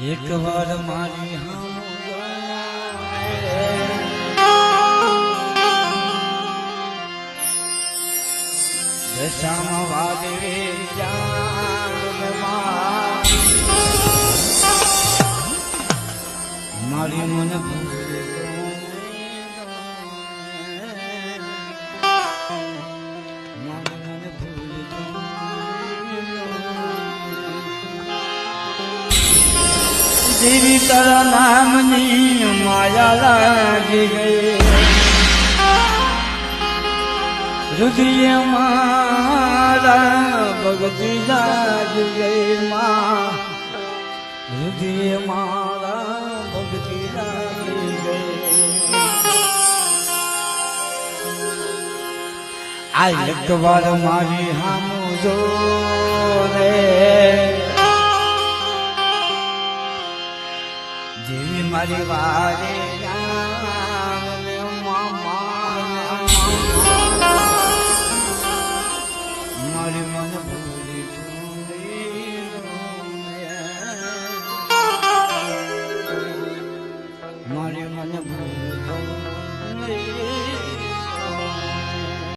એક વાર મારી દશામાં વાદળે મારી મન દેવી તારા નામની માયા લાગી ગઈ રુધિર મારા ભગતી લાગી ગઈ માં રુધિર મારા ભગતી લાગી ગઈ આ એક વાર મારી હામું જો રે દેવી મારી વારે મારી મન ભૂલી મારી મન ભૂલી